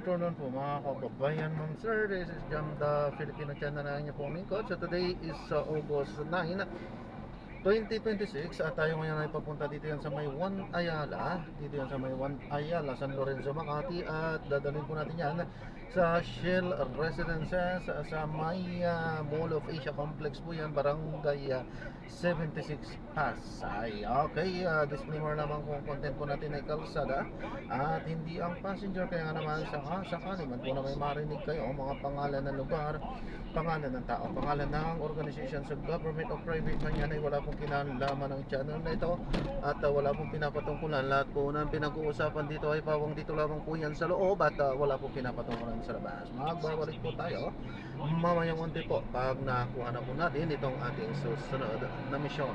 afternoon po mga kababayan, ma'am sir. This is Jam the Filipino channel na inyo po lingkod. So today is August 9, 2026 at tayo ngayon ay papunta dito yan sa may Juan Ayala. Dito yan sa may Juan Ayala, San Lorenzo, Makati. At dadalhin po natin yan sa Shell Residences sa may Mall of Asia Complex po yan, Barangay 76 Pasay. Okay, disclaimer naman kung content po natin ay kalsada at hindi ang passenger, kaya nga naman sakali man po na may marinig kayo mga pangalan ng lugar, pangalan ng tao, pangalan ng organization sa government o private man yan ay wala pong kinalaman ng channel na ito at wala pong pinapatungkulan. Lahat po ng pinag-uusapan dito ay pawang dito lamang po yan sa loob at wala pong pinapatungkulan sa labas. Magbabalik po tayo mamayang unti po pag nakuha na po natin itong ating susunod na misyon.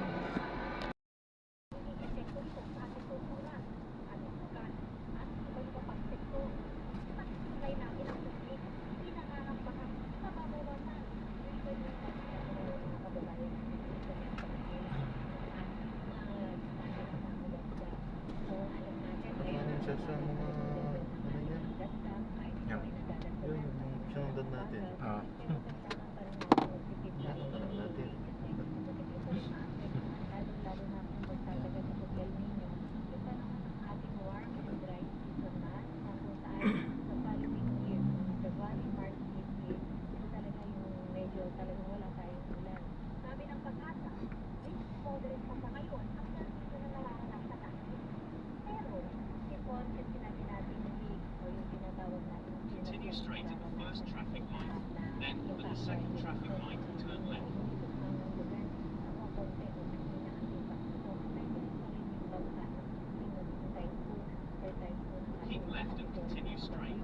Sa mga ano yan? Yung sinundan natin. Ano na lang natin. Continue straight at the first traffic light, then at the second traffic light, turn left. Keep left and continue straight.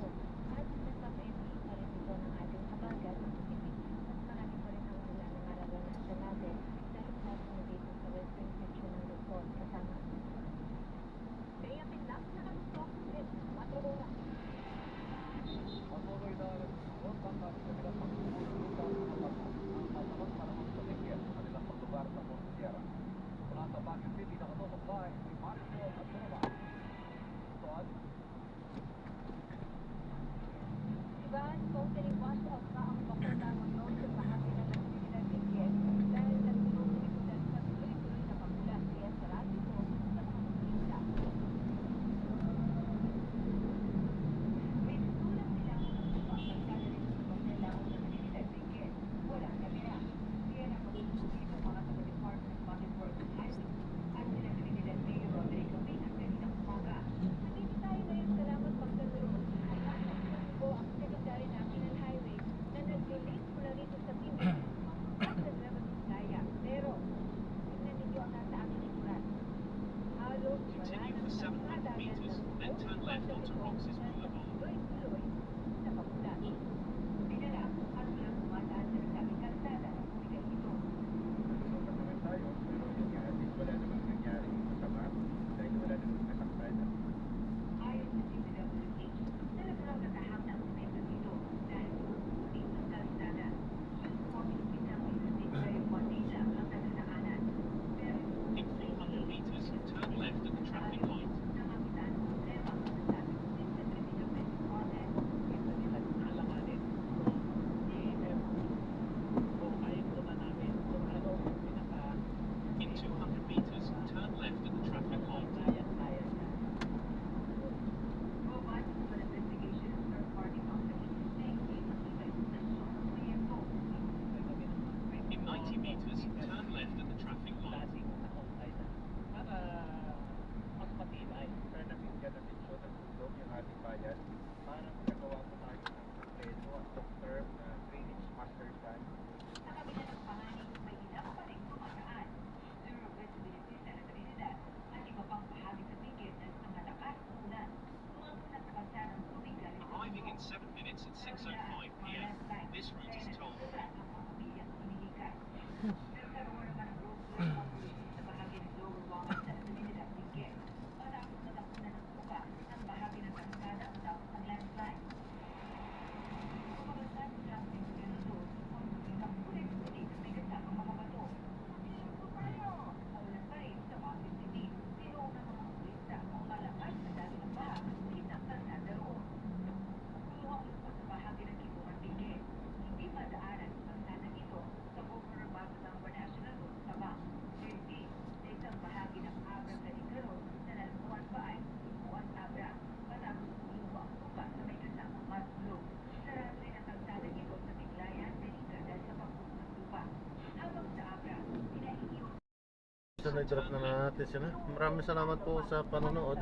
na-drop na natin sila. Maraming salamat po sa panonood.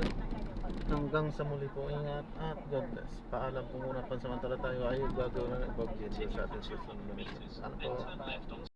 Hanggang sa muli po, ingat at God bless. Paalam po muna, pansamantala tayo ay gagawin na ng pag-video sa ating susunod na mission. Ano po? Then turn left on